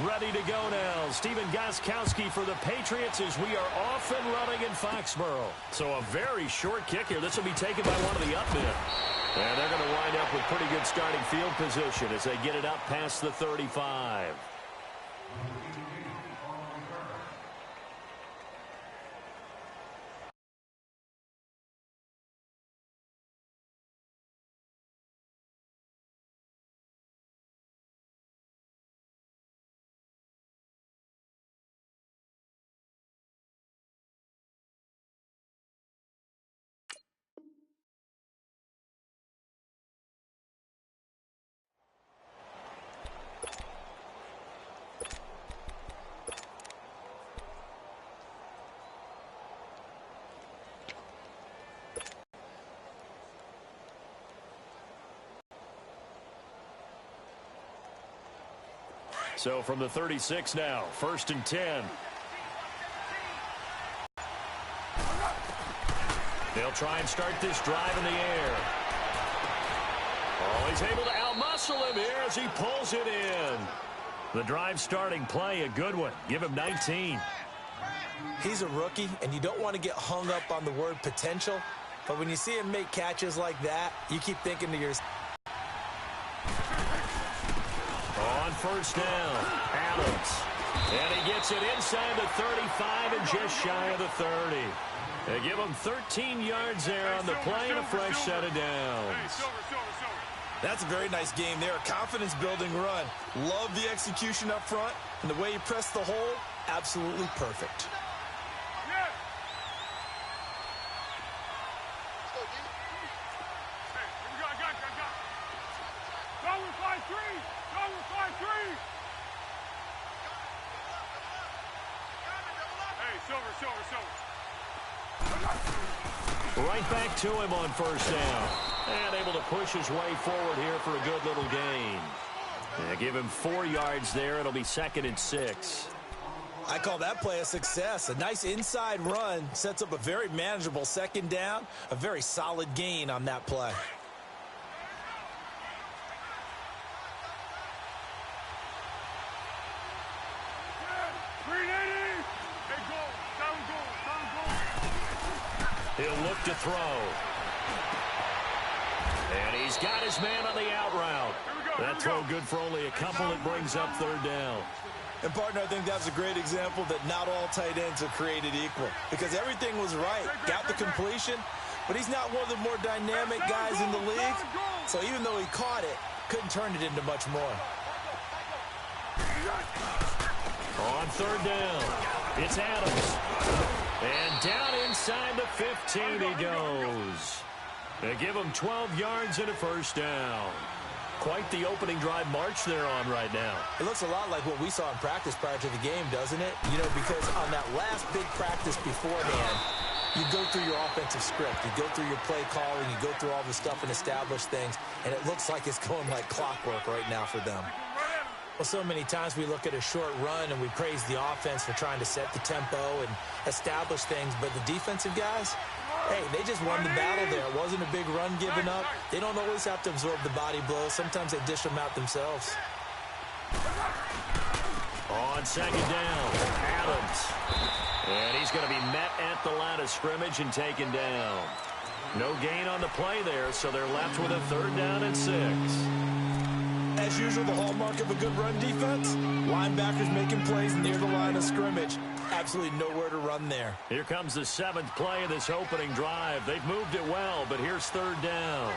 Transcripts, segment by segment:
Ready to go now. Steven Gostkowski for the Patriots as we are off and running in Foxborough. So a very short kick here. This will be taken by one of the up men. And they're going to wind up with pretty good starting field position as they get it up past the 35. So from the 36 now, 1st and 10. They'll try and start this drive in the air. Oh, he's able to outmuscle him here as he pulls it in. The drive starting play, a good one. Give him 19. He's a rookie, and you don't want to get hung up on the word potential. But when you see him make catches like that, you keep thinking to yourself. On 1st down, Adams. And he gets it inside the 35 and just shy of the 30. They give him 13 yards there on the play and a fresh set of downs. That's a very nice game there. A confidence-building run. Love the execution up front. And the way he pressed the hole, absolutely perfect. Right back to him on 1st down. And able to push his way forward here for a good little gain. And give him 4 yards there. It'll be 2nd and 6. I call that play a success. A nice inside run sets up a very manageable 2nd down. A very solid gain on that play. He'll look to throw. And he's got his man on the out route. That throw good for only a couple. It brings up 3rd down. And, partner, I think that's a great example that not all tight ends are created equal. Because everything was right. Got the completion. But he's not one of the more dynamic guys in the league. So even though he caught it, couldn't turn it into much more. On 3rd down, it's Adams. And down inside the 15 he goes. They give him 12 yards and a 1st down. Quite the opening drive march they're on right now. It looks a lot like what we saw in practice prior to the game, doesn't it? You know, because on that last big practice beforehand, you go through your offensive script. You go through your play calling. You go through all the stuff and establish things. And it looks like it's going like clockwork right now for them. Well, so many times we look at a short run and we praise the offense for trying to set the tempo and establish things. But the defensive guys, hey, they just won the battle there. It wasn't a big run given up. They don't always have to absorb the body blows. Sometimes they dish them out themselves. On 2nd down, Adams. And he's going to be met at the line of scrimmage and taken down. No gain on the play there, so they're left with a 3rd down and 6. As usual, the hallmark of a good run defense, linebackers making plays near the line of scrimmage. Absolutely nowhere to run there. Here comes the 7th play of this opening drive. They've moved it well, but here's 3rd down.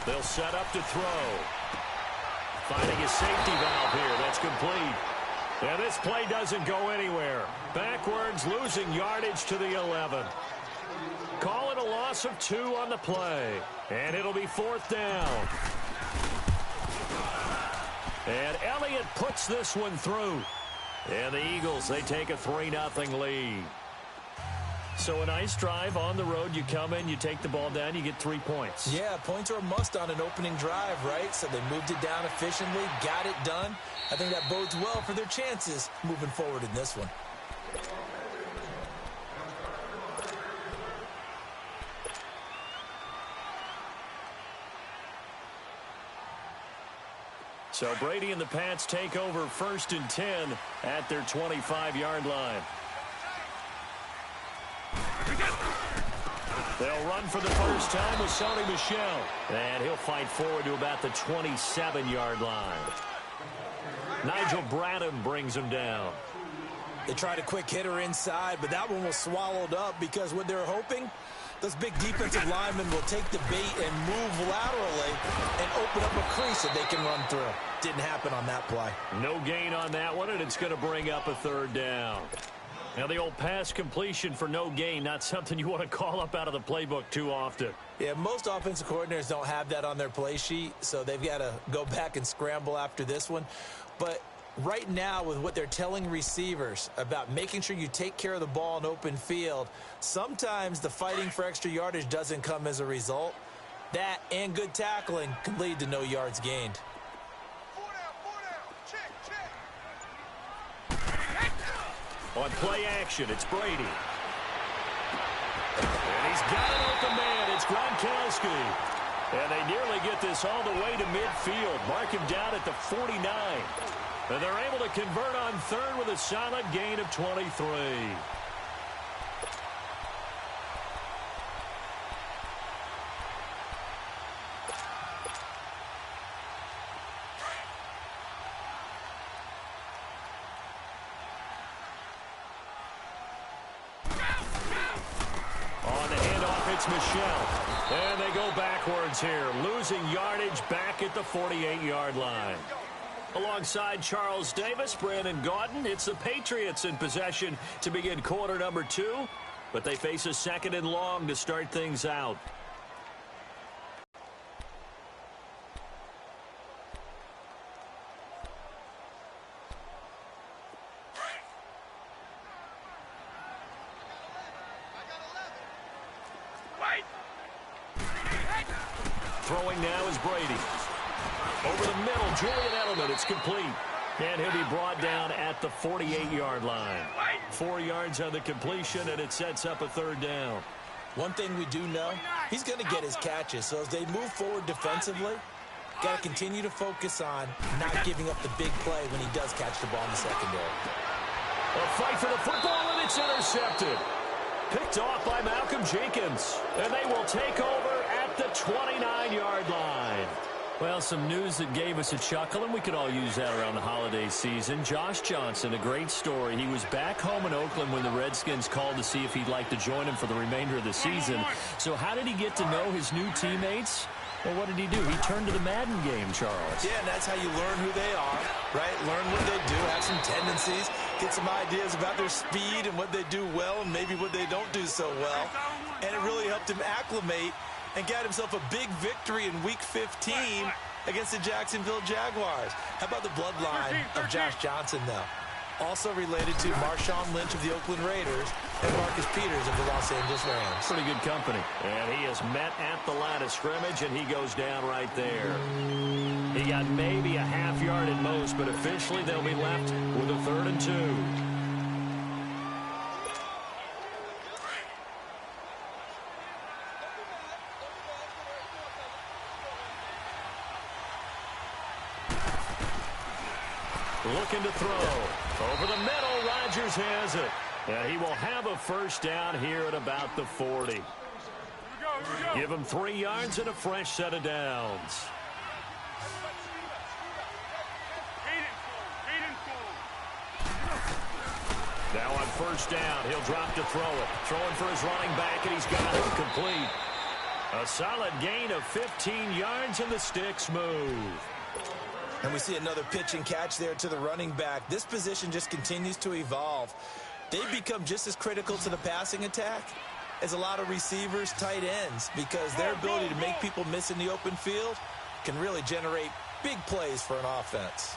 They'll set up to throw. Finding a safety valve here. That's complete. And this play doesn't go anywhere. Backwards, losing yardage to the 11. Call it a loss of 2 on the play. And it'll be 4th down. And Elliott puts this one through. And the Eagles, they take a 3-0 lead. So a nice drive on the road. You come in, you take the ball down, you get 3 points. Yeah, points are a must on an opening drive, right? So they moved it down efficiently, got it done. I think that bodes well for their chances moving forward in this one. So Brady and the Pats take over 1st and 10 at their 25-yard line. They'll run for the first time with Sony Michel. And he'll fight forward to about the 27-yard line. Nigel Bradham brings him down. They tried a quick hitter inside, but that one was swallowed up because what they're hoping, those big defensive linemen will take the bait and move laterally and open up a crease that they can run through. Didn't happen on that play. No gain on that one, and it's going to bring up a 3rd down. Now, the old pass completion for no gain, not something you want to call up out of the playbook too often. Yeah, most offensive coordinators don't have that on their play sheet, so they've got to go back and scramble after this one. But right now, with what they're telling receivers about making sure you take care of the ball in open field, sometimes the fighting for extra yardage doesn't come as a result. That and good tackling can lead to no yards gained. On play action, it's Brady. And he's got an open man. It's Gronkowski. And they nearly get this all the way to midfield. Mark him down at the 49. And they're able to convert on 3rd with a solid gain of 23. On the handoff, it's Michel. And they go backwards here, losing yardage back at the 48-yard line. Alongside Charles Davis, Brandon Gaudin, it's the Patriots in possession to begin quarter number 2, but they face a 2nd and long to start things out. Throwing now is Brady. Over the middle, Julian Edelman, it's complete. And he'll be brought down at the 48-yard line. 4 yards on the completion, and it sets up a 3rd down. One thing we do know, he's going to get his catches. So as they move forward defensively, got to continue to focus on not giving up the big play when he does catch the ball in the secondary. A fight for the football, and it's intercepted. Picked off by Malcolm Jenkins. And they will take over at the 29-yard line. Well, some news that gave us a chuckle, and we could all use that around the holiday season. Josh Johnson, a great story. He was back home in Oakland when the Redskins called to see if he'd like to join him for the remainder of the season. So how did he get to know his new teammates? Well, what did he do? He turned to the Madden game, Charles. Yeah, and that's how you learn who they are, right? Learn what they do, have some tendencies, get some ideas about their speed and what they do well and maybe what they don't do so well. And it really helped him acclimate and got himself a big victory in Week 15 against the Jacksonville Jaguars. How about the bloodline of Josh Johnson, though? Also related to Marshawn Lynch of the Oakland Raiders and Marcus Peters of the Los Angeles Rams. Pretty good company. And he is met at the line of scrimmage, and he goes down right there. He got maybe a half yard at most, but officially they'll be left with a 3rd and 2. Looking to throw. Over the middle, Rodgers has it. And he will have a 1st down here at about the 40. Here we go. Give him 3 yards and a fresh set of downs. Now on 1st down, he'll drop to throw it. Throwing for his running back, and he's got it complete. A solid gain of 15 yards, and the sticks move. And we see another pitch and catch there to the running back. This position just continues to evolve. They become just as critical to the passing attack as a lot of receivers, tight ends, because their ability to make people miss in the open field can really generate big plays for an offense.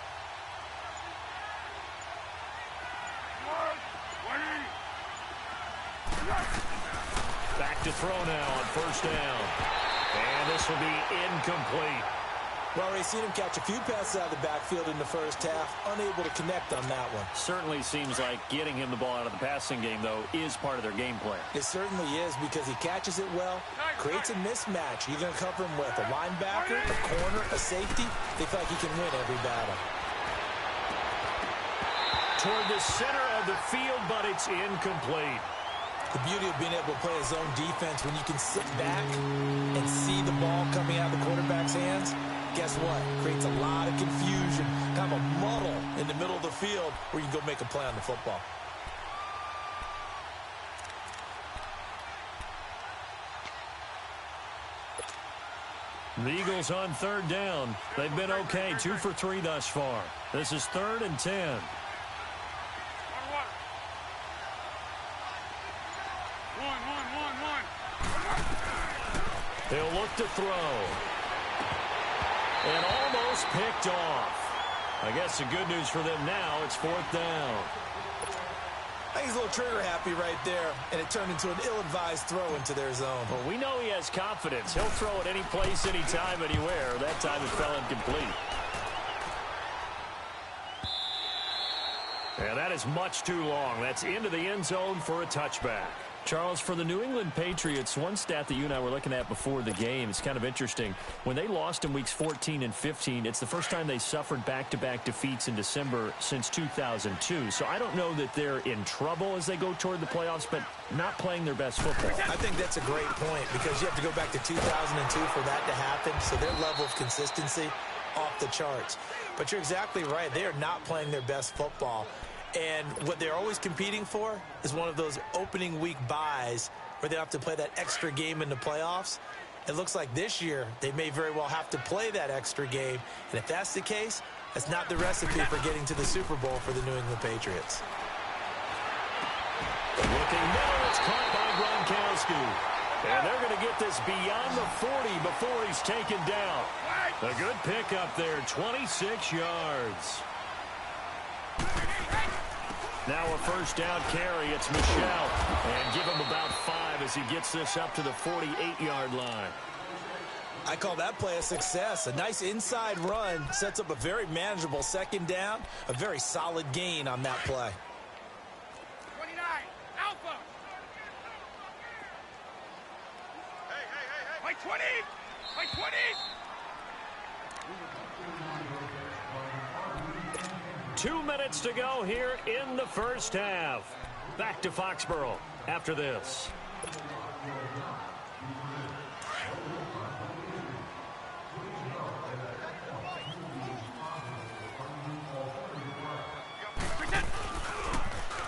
Back to throw now on 1st down. And this will be incomplete. Well, we've seen him catch a few passes out of the backfield in the first half, unable to connect on that one. Certainly seems like getting him the ball out of the passing game, though, is part of their game plan. It certainly is because he catches it well, creates a mismatch. You're going to cover him with a linebacker, a corner, a safety. They feel like he can win every battle. Toward the center of the field, but it's incomplete. The beauty of being able to play a zone defense when you can sit back and see the ball coming out of the quarterback's hands, guess what? Creates a lot of confusion, kind of a muddle in the middle of the field where you can go make a play on the football. The Eagles on third down. They've been okay, 2 for 3 thus far. This is 3rd and 10. He'll look to throw. And almost picked off. I guess the good news for them now, it's 4th down. I think he's a little trigger happy right there, and it turned into an ill-advised throw into their zone. Well, we know he has confidence. He'll throw it any place, anytime, anywhere. That time it fell incomplete. And that is much too long. That's into the end zone for a touchback. Charles, for the New England Patriots, one stat that you and I were looking at before the game, it's kind of interesting. When they lost in weeks 14 and 15, it's the first time they suffered back-to-back defeats in December since 2002. So I don't know that they're in trouble as they go toward the playoffs, but not playing their best football. I think that's a great point because you have to go back to 2002 for that to happen. So their level of consistency off the charts. But you're exactly right. They are not playing their best football. And what they're always competing for is one of those opening week buys where they have to play that extra game in the playoffs. It looks like this year they may very well have to play that extra game. And if that's the case, that's not the recipe for getting to the Super Bowl for the New England Patriots. Looking middle, it's caught by Gronkowski. And they're going to get this beyond the 40 before he's taken down. A good pickup there, 26 yards. Now a first down carry. It's Michel. And give him about 5 as he gets this up to the 48-yard line. I call that play a success. A nice inside run sets up a very manageable second down. A very solid gain on that play. 29, Alpha. Hey. By 20. By 20. 2 minutes to go here in the first half. Back to Foxborough after this.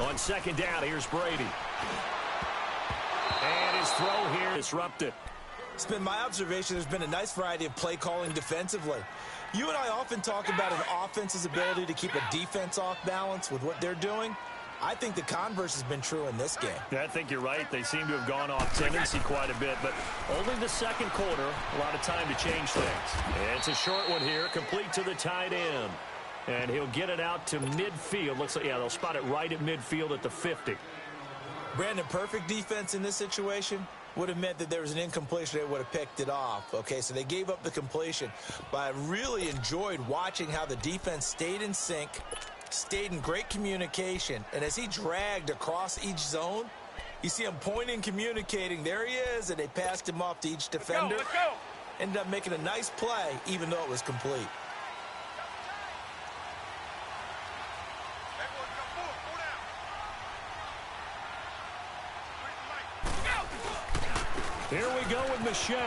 On second down, here's Brady. And his throw here disrupted. It's been my observation there's been a nice variety of play calling defensively. You and I often talk about an offense's ability to keep a defense off balance with what they're doing. I think the converse has been true in this game. Yeah, I think you're right. They seem to have gone off tendency quite a bit, but only the second quarter, a lot of time to change things. And it's a short one here, complete to the tight end. And he'll get it out to midfield. Looks like, yeah, they'll spot it right at midfield at the 50. Brandon, perfect defense in this situation would have meant that there was an incompletion. They would have picked it off. Okay, so they gave up the completion. But I really enjoyed watching how the defense stayed in sync, stayed in great communication. And as he dragged across each zone, you see him pointing, communicating. There he is, and they passed him off to each defender. Let's go. Ended up making a nice play, even though it was complete. Here we go with Michel.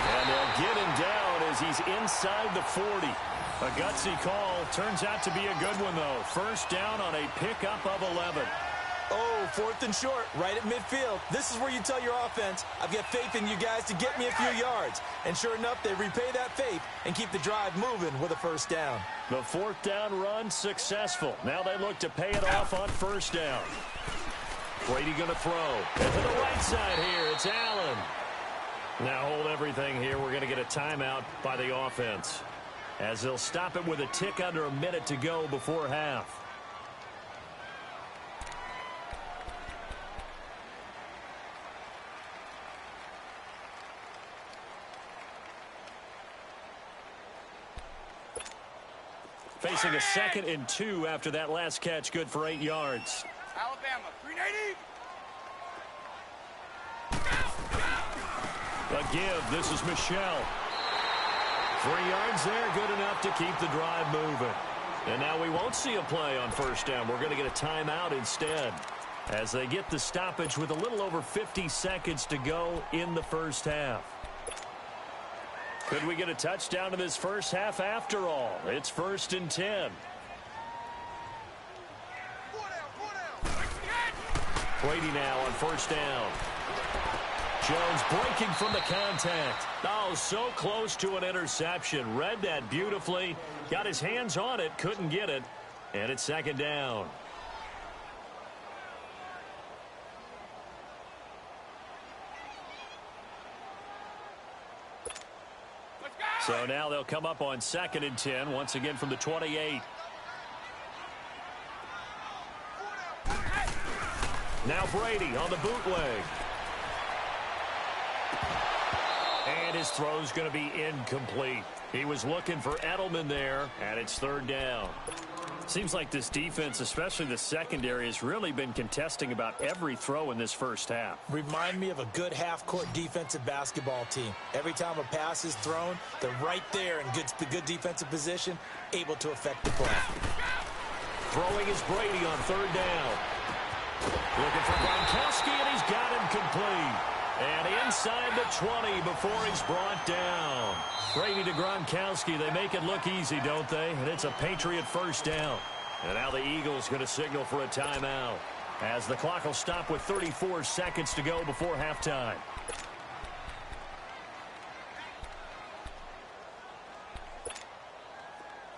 And they'll get him down as he's inside the 40. A gutsy call. Turns out to be a good one, though. First down on a pickup of 11. Oh, 4th and short, right at midfield. This is where you tell your offense, I've got faith in you guys to get me a few yards. And sure enough, they repay that faith and keep the drive moving with a first down. The 4th down run successful. Now they look to pay it off on first down. Brady going to throw. And to the right side here, it's Allen. Now hold everything here. We're going to get a timeout by the offense, as they'll stop it with a tick under a minute to go before half. Facing a 2nd and 2 after that last catch, good for 8 yards. Alabama, 390. A give. This is Michelle. 3 yards there, good enough to keep the drive moving. And now we won't see a play on first down. We're going to get a timeout instead as they get the stoppage with a little over 50 seconds to go in the first half. Could we get a touchdown in this first half after all? It's 1st and 10. Brady now on first down. Jones breaking from the contact. Oh, so close to an interception. Read that beautifully. Got his hands on it. Couldn't get it. And it's 2nd down. So now they'll come up on 2nd and 10. Once again from the 28. Now Brady on the bootleg. And his throw's going to be incomplete. He was looking for Edelman there, and it's 3rd down. Seems like this defense, especially the secondary, has really been contesting about every throw in this first half. Remind me of a good half-court defensive basketball team. Every time a pass is thrown, they're right there in good defensive position, able to affect the play. Throwing is Brady on 3rd down. Looking for Gronkowski, and he's got him complete. And inside the 20 before he's brought down. Brady to Gronkowski. They make it look easy, don't they? And it's a Patriot first down. And now the Eagles going to signal for a timeout as the clock will stop with 34 seconds to go before halftime.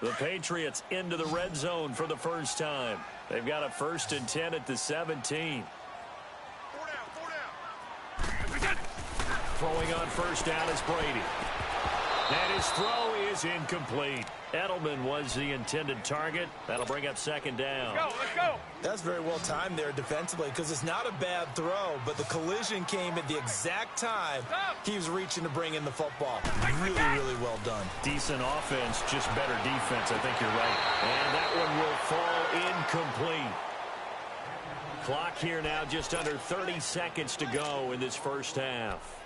The Patriots into the red zone for the first time. They've got a 1st and 10 at the 17. Throwing on first down is Brady. And his throw is incomplete. Edelman was the intended target. That'll bring up 2nd down. Let's go. That's very well timed there defensively because it's not a bad throw, but the collision came at the exact time he was reaching to bring in the football. Really, really well done. Decent offense, just better defense. I think you're right. And that one will fall incomplete. Clock here now just under 30 seconds to go in this first half.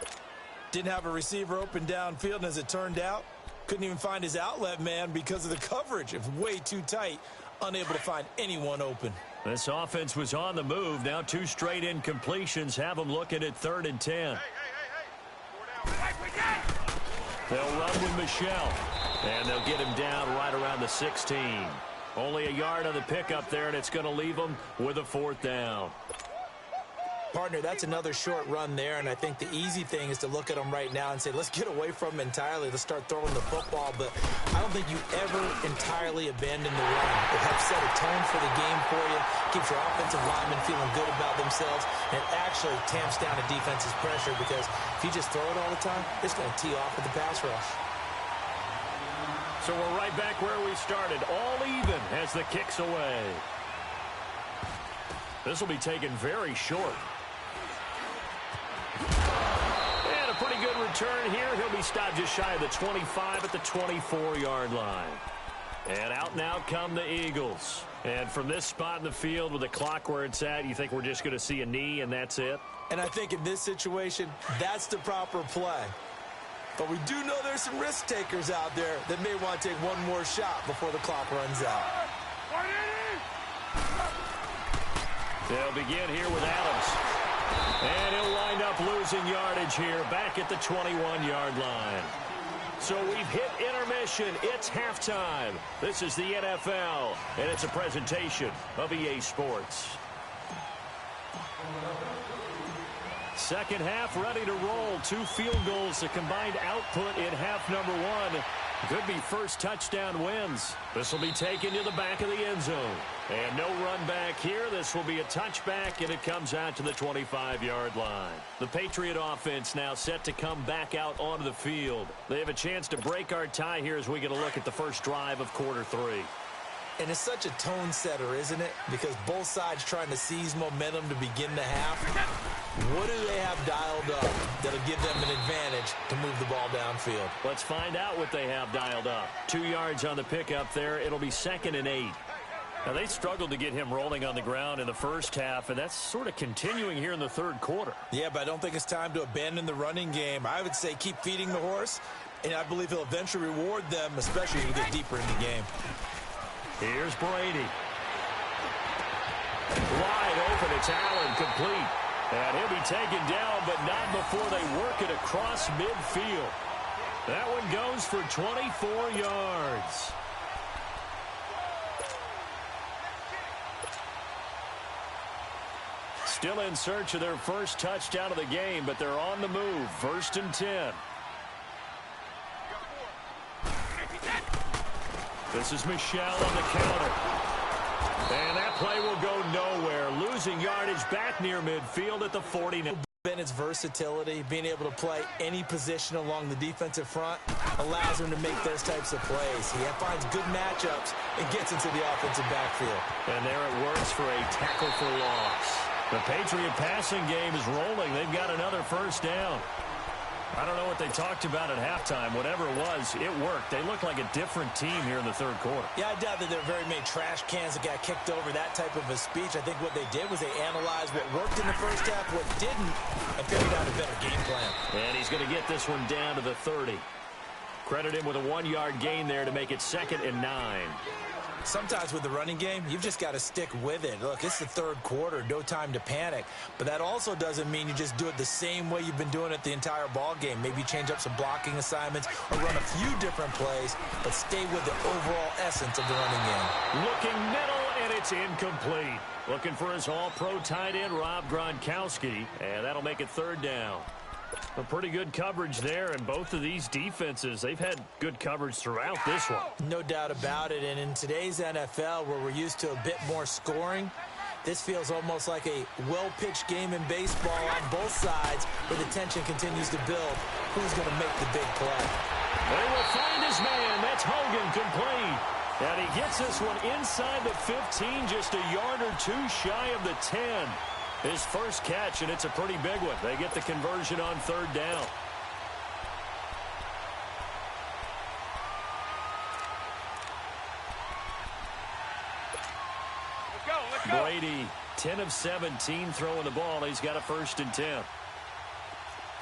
Didn't have a receiver open downfield, and as it turned out, couldn't even find his outlet man because of the coverage. It was way too tight, unable to find anyone open. This offense was on the move. Now 2 straight incompletions have them looking at 3rd and 10. They'll run with Michelle, and they'll get him down right around the 16. Only a yard on the pickup there, and it's going to leave them with a 4th down. Partner, that's another short run there, and I think the easy thing is to look at them right now and say, let's get away from them entirely. Let's start throwing the football, but I don't think you ever entirely abandon the run. It helps set a tone for the game for you, keeps your offensive linemen feeling good about themselves, and it actually tamps down a defense's pressure because if you just throw it all the time, it's going to tee off with the pass rush. So we're right back where we started, all even as the kick's away. This will be taken very short. And a pretty good return here. He'll be stopped just shy of the 25 at the 24-yard line. And out and out come the Eagles. And from this spot in the field with the clock where it's at, you think we're just going to see a knee and that's it? And I think in this situation, that's the proper play. But we do know there's some risk takers out there that may want to take one more shot before the clock runs out. They'll begin here with Adams. And he'll wind up losing yardage here back at the 21-yard line. So we've hit intermission. It's halftime. This is the NFL, and it's a presentation of EA Sports. Second half ready to roll. 2 field goals, a combined output in half number 1. Could be first touchdown wins. This will be taken to the back of the end zone. And no run back here. This will be a touchback, and it comes out to the 25-yard line. The Patriot offense now set to come back out onto the field. They have a chance to break our tie here as we get a look at the first drive of quarter 3. And it's such a tone setter, isn't it? Because both sides trying to seize momentum to begin the half. What do they have dialed up that'll give them an advantage to move the ball downfield? Let's find out what they have dialed up. 2 yards on the pickup there. It'll be 2nd and 8. Now, they struggled to get him rolling on the ground in the first half, and that's sort of continuing here in the third quarter. Yeah, but I don't think it's time to abandon the running game. I would say keep feeding the horse, and I believe he'll eventually reward them, especially as we get deeper in the game. Here's Brady. Wide open. It's Allen, complete. And he'll be taken down, but not before they work it across midfield. That one goes for 24 yards. Still in search of their first touchdown of the game, but they're on the move. 1st and 10. This is Michelle on the counter. And that play will go nowhere. Losing yardage back near midfield at the 40. Bennett's versatility, being able to play any position along the defensive front, allows him to make those types of plays. He finds good matchups and gets into the offensive backfield. And there it works for a tackle for loss. The Patriot passing game is rolling. They've got another first down. I don't know what they talked about at halftime. Whatever it was, it worked. They look like a different team here in the third quarter. Yeah, I doubt that there are very many trash cans that got kicked over, that type of a speech. I think what they did was they analyzed what worked in the first half, what didn't, and figured out a better game plan. And he's going to get this one down to the 30. Credit him with a 1-yard gain there to make it 2nd and 9. Sometimes with the running game, you've just got to stick with it. Look, it's the third quarter, no time to panic. But that also doesn't mean you just do it the same way you've been doing it the entire ball game. Maybe change up some blocking assignments or run a few different plays, but stay with the overall essence of the running game. Looking middle, and it's incomplete. Looking for his all-pro tight end, Rob Gronkowski, and that'll make it 3rd down. A pretty good coverage there, and both of these defenses, they've had good coverage throughout this one. No doubt about it, and in today's NFL, where we're used to a bit more scoring, this feels almost like a well-pitched game in baseball on both sides, where the tension continues to build. Who's going to make the big play? They will find his man. That's Hogan, complete. And he gets this one inside the 15, just a yard or two shy of the 10. His first catch, and it's a pretty big one. They get the conversion on 3rd down. Let's go. Brady, 10 of 17 throwing the ball. He's got a 1st and 10.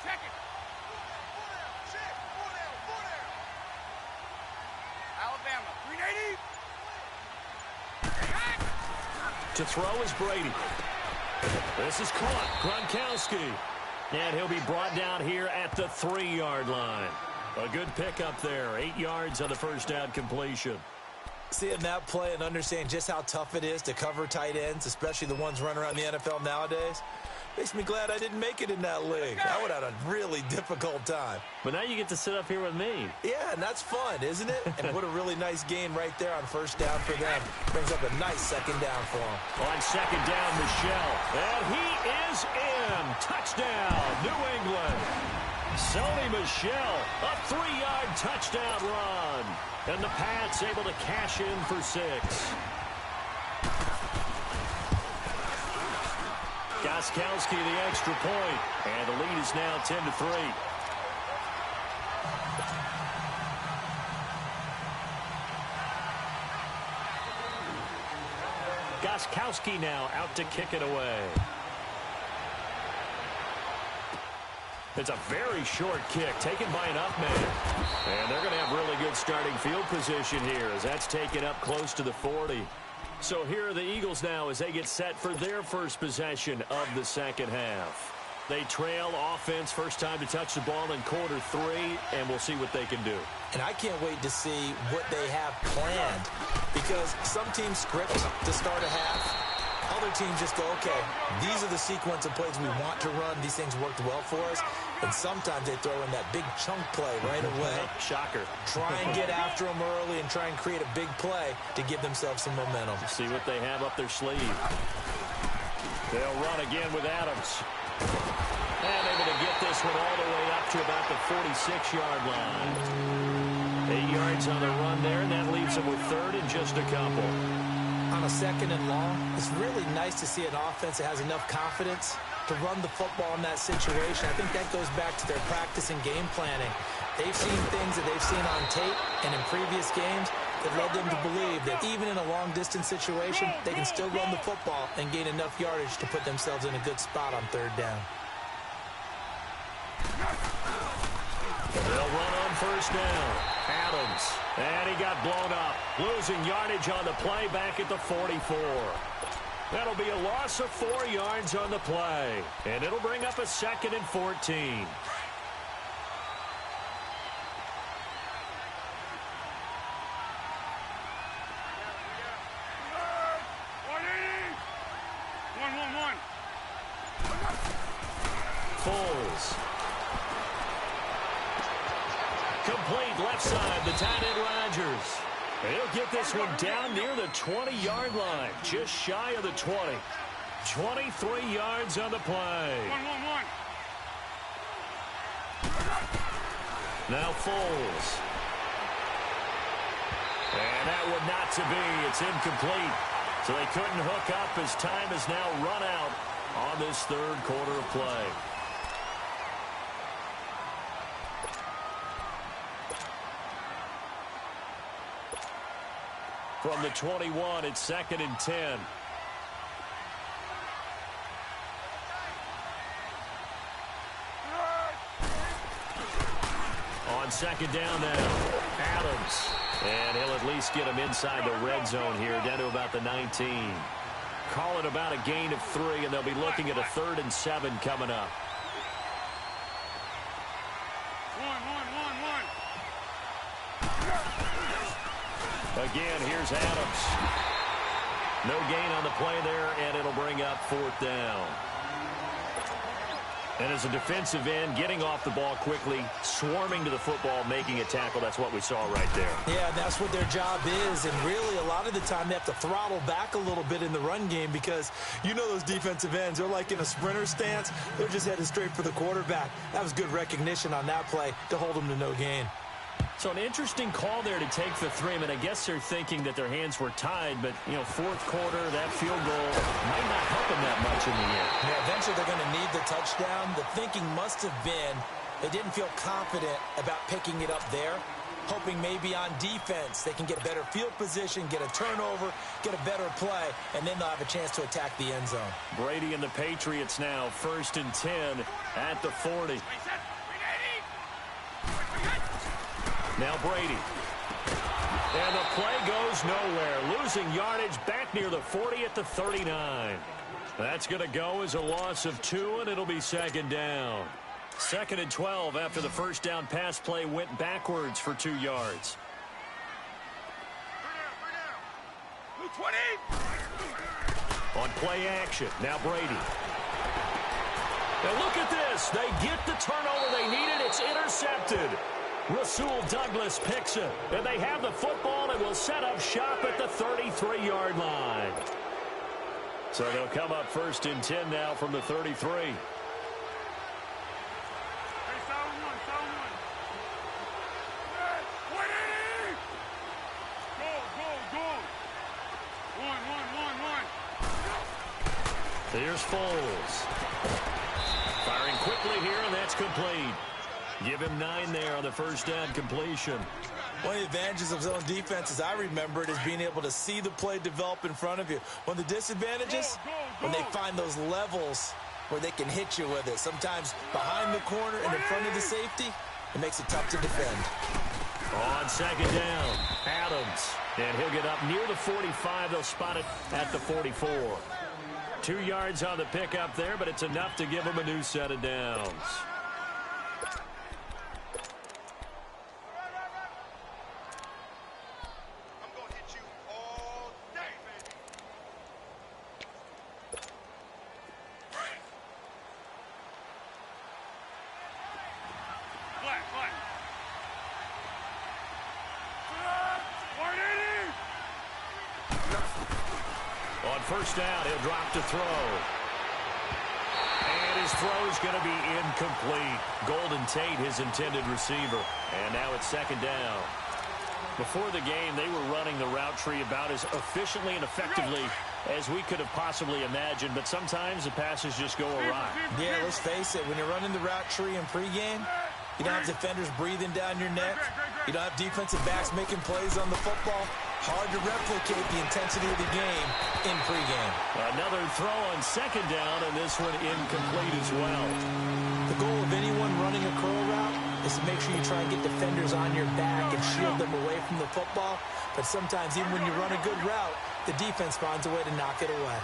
Second. Alabama, 380. To throw is Brady. This is caught. Gronkowski. And he'll be brought down here at the 3-yard line. A good pickup there. 8 yards on the first down completion. Seeing that play and understand just how tough it is to cover tight ends, especially the ones running around the NFL nowadays, makes me glad I didn't make it in that league. I would have had a really difficult time. But now you get to sit up here with me. Yeah, and that's fun, isn't it? And what a really nice gain right there on 1st down for them. Brings up a nice 2nd down for them. On 2nd down, Michelle. And he is in. Touchdown, New England. Sony Michel, a 3-yard touchdown run. And the Pats able to cash in for 6. Gostkowski the extra point, and the lead is now 10-3. Gostkowski now out to kick it away. It's a very short kick taken by an up man. And they're going to have really good starting field position here as that's taken up close to the 40. So here are the Eagles now as they get set for their first possession of the second half. They trail offense, first time to touch the ball in quarter 3, and we'll see what they can do. And I can't wait to see what they have planned, because some teams script to start a half. Other teams just go, okay, these are the sequence of plays we want to run. These things worked well for us. And sometimes they throw in that big chunk play right away. Shocker. Try and get after them early and try and create a big play to give themselves some momentum. See what they have up their sleeve. They'll run again with Adams. And able to get this one all the way up to about the 46-yard line. 8 yards on the run there, and that leaves them with 3rd and just a couple. On a 2nd and long, it's really nice to see an offense that has enough confidence to run the football in that situation. I think that goes back to their practice and game planning. They've seen things that they've seen on tape and in previous games that led them to believe that even in a long-distance situation, they can still run the football and gain enough yardage to put themselves in a good spot on third down. They'll run on first down. Adams. And he got blown up. Losing yardage on the play back at the 44. That'll be a loss of 4 yards on the play. And it'll bring up a 2nd and 14. Foles. Complete left side, the tight end Rodgers. He'll get this one down near the 20-yard line, just shy of the 20. 23 yards on the play. Now Foles. And that would not to be. It's incomplete. So they couldn't hook up as time is now run out on this third quarter of play. From the 21, it's 2nd and 10. On second down now, Adams. And he'll at least get him inside the red zone here, down to about the 19. Call it about a gain of 3, and they'll be looking at a 3rd and 7 coming up. Again, here's Adams. No gain on the play there, and it'll bring up 4th down. And as a defensive end, getting off the ball quickly, swarming to the football, making a tackle, that's what we saw right there. Yeah, that's what their job is, and really a lot of the time they have to throttle back a little bit in the run game because you know those defensive ends, they're like in a sprinter stance. They're just headed straight for the quarterback. That was good recognition on that play to hold them to no gain. So an interesting call there to take the 3. I mean, I guess they're thinking that their hands were tied, but, you know, 4th quarter, that field goal might not help them that much in the end. Yeah, eventually they're going to need the touchdown. The thinking must have been they didn't feel confident about picking it up there, hoping maybe on defense they can get a better field position, get a turnover, get a better play, and then they'll have a chance to attack the end zone. Brady and the Patriots now, 1st and 10 at the 40. Now Brady. And the play goes nowhere. Losing yardage back near the 40 at the 39. That's going to go as a loss of 2, and it'll be 2nd down. 2nd and 12 after the first down pass play went backwards for 2 yards. 20. On play action, now Brady. Now look at this. They get the turnover they needed. It's intercepted. Rasul Douglas picks it, and they have the football and will set up shop at the 33-yard line. So they'll come up 1st and 10 now from the 33. Here's Foles. Firing quickly here, and that's complete. Give him 9 there on the first down completion. One of the advantages of zone defense, as I remember it, is being able to see the play develop in front of you. One of the disadvantages, when they find those levels where they can hit you with it. Sometimes behind the corner and in front of the safety, it makes it tough to defend. On second down, Adams. And he'll get up near the 45. They'll spot it at the 44. 2 yards on the pickup there, but it's enough to give them a new set of downs. First down, he'll drop to throw. And his throw is going to be incomplete. Golden Tate, his intended receiver. And now it's 2nd down. Before the game, they were running the route tree about as efficiently and effectively as we could have possibly imagined, but sometimes the passes just go awry. Yeah, let's face it. When you're running the route tree in pregame, you don't have defenders breathing down your neck. You don't have defensive backs making plays on the football. Hard to replicate the intensity of the game in pregame. Another throw on second down, and this one incomplete as well. The goal of anyone running a curl route is to make sure you try and get defenders on your back and shield them away from the football. But sometimes, even when you run a good route, the defense finds a way to knock it away.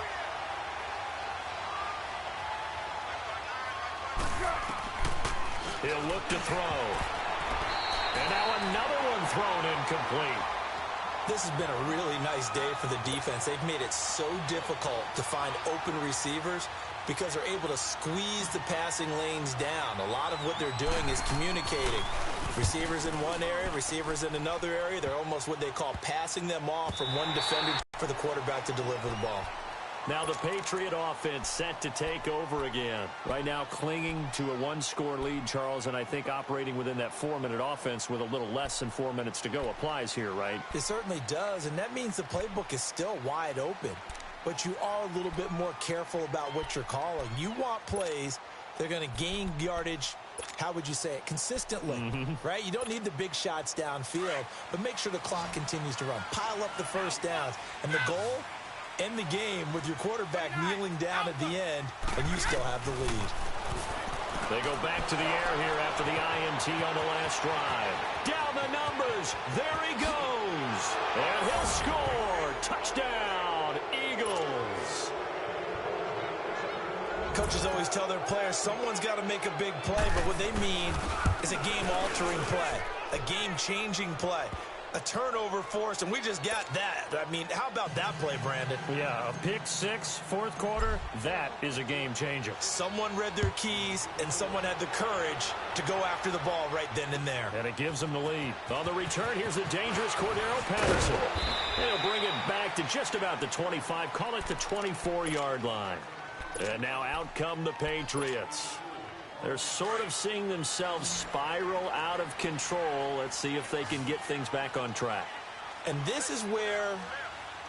He'll look to throw. And now another one thrown incomplete. This has been a really nice day for the defense. They've made it so difficult to find open receivers because they're able to squeeze the passing lanes down. A lot of what they're doing is communicating. Receivers in one area, receivers in another area. They're almost what they call passing them off from one defender for the quarterback to deliver the ball. Now the Patriot offense set to take over again. Right now clinging to a one-score lead, Charles, and I think operating within that 4-minute offense with a little less than 4 minutes to go applies here, right? It certainly does, and that means the playbook is still wide open. But you are a little bit more careful about what you're calling. You want plays that are going to gain yardage, how would you say it, consistently, right? You don't need the big shots downfield, but make sure the clock continues to run. Pile up the first downs, and the goal, end the game with your quarterback kneeling down at the end, and you still have the lead. They go back to the air here after the INT on the last drive. Down the numbers. There he goes. And he'll score. Touchdown, Eagles. Coaches always tell their players someone's got to make a big play, but what they mean is a game-altering play, a game-changing play. A turnover forced, and we just got that. I mean, how about that play, Brandon? Yeah, a pick six, fourth quarter, that is a game changer. Someone read their keys, and someone had the courage to go after the ball right then and there. And it gives them the lead. On the return, here's the dangerous Cordero Patterson. He'll bring it back to just about the 25, call it the 24-yard line. And now out come the Patriots. They're sort of seeing themselves spiral out of control. Let's see if they can get things back on track. And this is where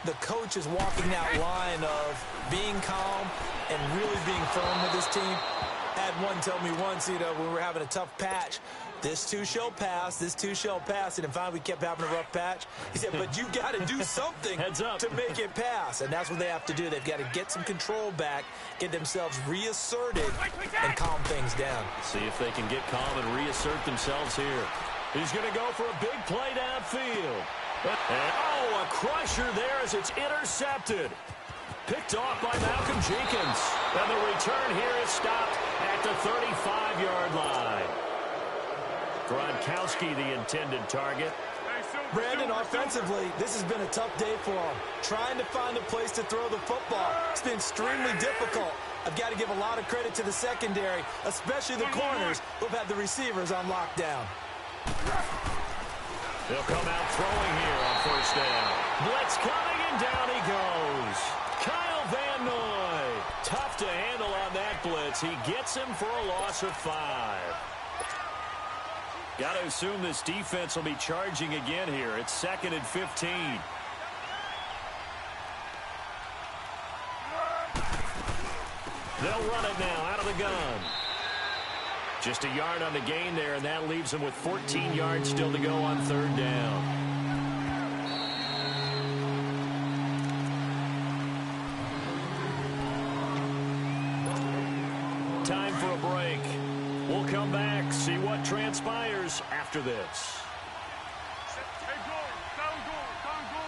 the coach is walking that line of being calm and really being firm with his team. I had one tell me once, when we were having a tough patch, this too shall pass, this too shall pass. And finally we kept having a rough patch. He said, but you got to do something Heads up. to make it pass. And that's what they have to do. They've got to get some control back, get themselves reasserted, and calm things down. See if they can get calm and reassert themselves here. He's going to go for a big play downfield. And, a crusher there as it's intercepted. Picked off by Malcolm Jenkins. And the return here is stopped at the 35-yard line. Gronkowski, the intended target. Brandon, offensively, this has been a tough day for him. Trying to find a place to throw the football. It's been extremely difficult. I've got to give a lot of credit to the secondary, especially the corners who've had the receivers on lockdown. They'll come out throwing here on first down. Blitz coming, and down he goes. Kyle Van Noy. Tough to handle on that blitz. He gets him for a loss of 5. Got to assume this defense will be charging again here. It's 2nd and 15. They'll run it now out of the gun. Just a yard on the gain there, and that leaves them with 14 yards still to go on third down. Time for a break. We'll come back, see what transpires after this. Hey, go, down go, down go.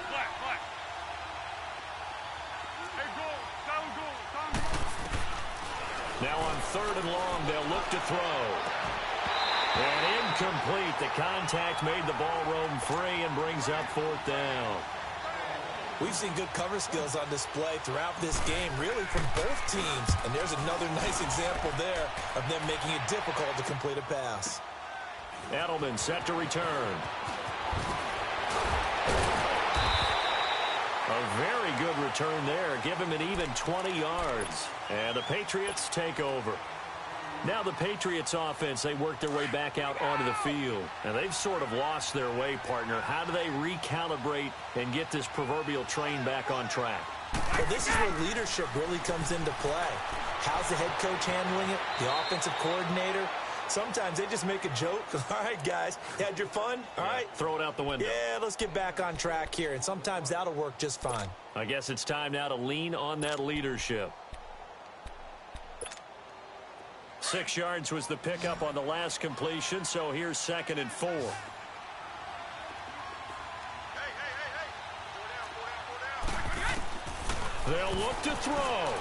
Black, black. Hey, go, down go, down go. Now on 3rd and long, they'll look to throw. And incomplete. The contact made the ball roam free and brings up 4th down. We've seen good cover skills on display throughout this game, really from both teams. And there's another nice example there of them making it difficult to complete a pass. Edelman set to return. A very good return there. Give him an even 20 yards. And the Patriots take over. Now the Patriots offense, they work their way back out onto the field. And they've sort of lost their way, partner. How do they recalibrate and get this proverbial train back on track? Well, this is where leadership really comes into play. How's the head coach handling it? The offensive coordinator? Sometimes they just make a joke. All right, guys, you had your fun? All right. Throw it out the window. Yeah, let's get back on track here. And sometimes that'll work just fine. I guess it's time now to lean on that leadership. 6 yards was the pickup on the last completion, so here's 2nd and 4. They'll look to throw.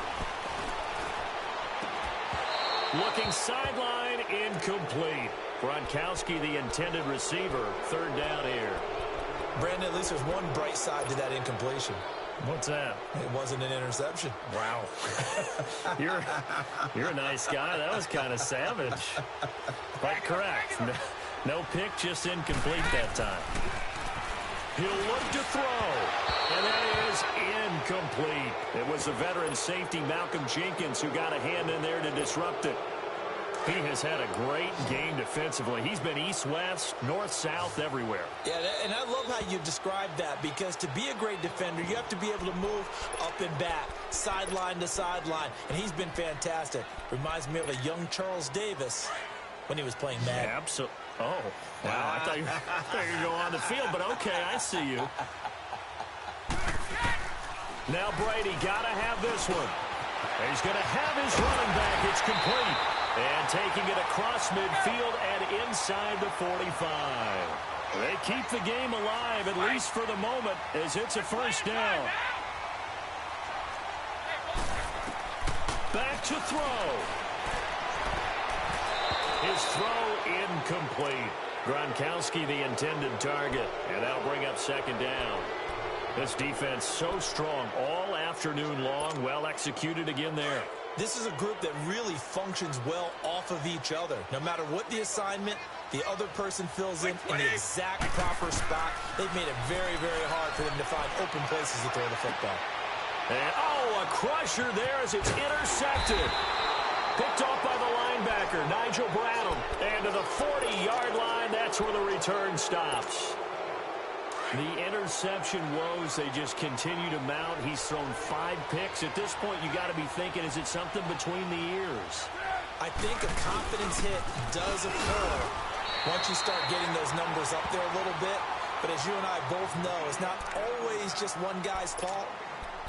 Looking sideline, incomplete. Gronkowski, the intended receiver, 3rd down here. Brandon, at least there's one bright side to that incompletion. What's that? It wasn't an interception. Wow. You're a nice guy. That was kind of savage. But correct. No pick, just incomplete that time. He'll look to throw. And that is incomplete. It was the veteran safety, Malcolm Jenkins, who got a hand in there to disrupt it. He has had a great game defensively. He's been east-west, north-south, everywhere. Yeah, and I love how you described that, because to be a great defender, you have to be able to move up and back, sideline to sideline, and he's been fantastic. Reminds me of a young Charles Davis when he was playing Madden. Absolutely. Oh, wow. I thought you were going to go on the field, but okay, I see you. Now Brady got to have this one. He's going to have his running back. It's complete. And taking it across midfield and inside the 45. They keep the game alive, at least for the moment, as it's a 1st down. Back to throw. His throw incomplete. Gronkowski, the intended target. And that'll bring up 2nd down. This defense so strong all afternoon long. Well executed again there. This is a group that really functions well off of each other. No matter what the assignment, the other person fills in the exact proper spot. They've made it very, very hard for them to find open places to throw the football. And, a crusher there as it's intercepted. Picked off by the linebacker, Nigel Bradham. And to the 40-yard line, that's where the return stops. The interception woes, they just continue to mount. He's thrown 5 picks. At this point, you got to be thinking, is it something between the ears? I think a confidence hit does occur once you start getting those numbers up there a little bit. But as you and I both know, it's not always just one guy's fault.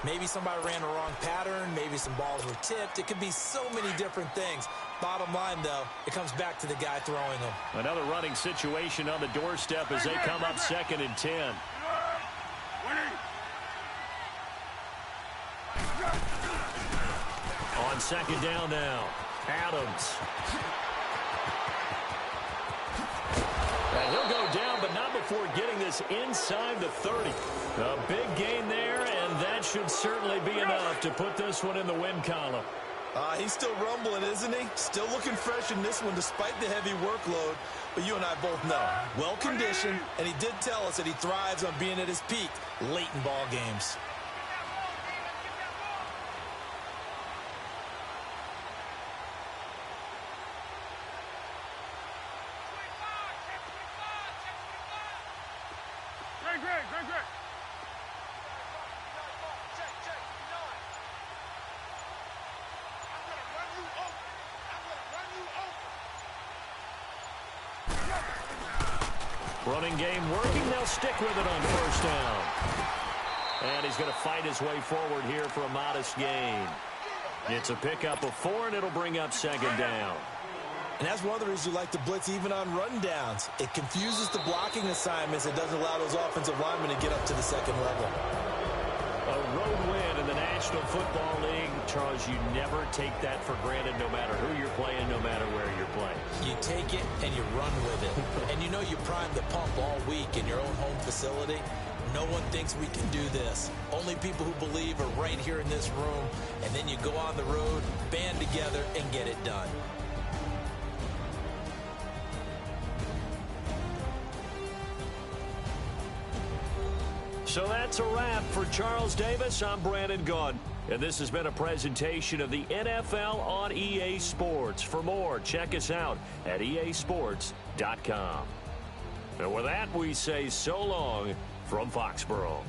Maybe somebody ran the wrong pattern. Maybe some balls were tipped. It could be so many different things. Bottom line, though, it comes back to the guy throwing them. Another running situation on the doorstep as they come up 2nd and 10. On 2nd down now, Adams. And he'll go down, but not before getting this inside the 30. A big gain there, and that should certainly be enough to put this one in the win column. He's still rumbling, isn't he? Still looking fresh in this one despite the heavy workload. But you and I both know, well-conditioned, and he did tell us that he thrives on being at his peak late in ball games. Great. Running game working. They'll stick with it on 1st down. And he's going to fight his way forward here for a modest gain. It's a pickup of 4, and it'll bring up 2nd down. And that's one of the reasons you like to blitz even on rundowns. It confuses the blocking assignments. It doesn't allow those offensive linemen to get up to the 2nd level. A road win in the National Football League. Charles, you never take that for granted no matter who you're playing, no matter where you're playing. You take it and you run with it. And you know you primed the pump all week in your own home facility. No one thinks we can do this. Only people who believe are right here in this room. And then you go on the road, band together, and get it done. So that's a wrap for Charles Davis. I'm Brandon Gaudin. And this has been a presentation of the NFL on EA Sports. For more, check us out at easports.com. And with that, we say so long from Foxborough.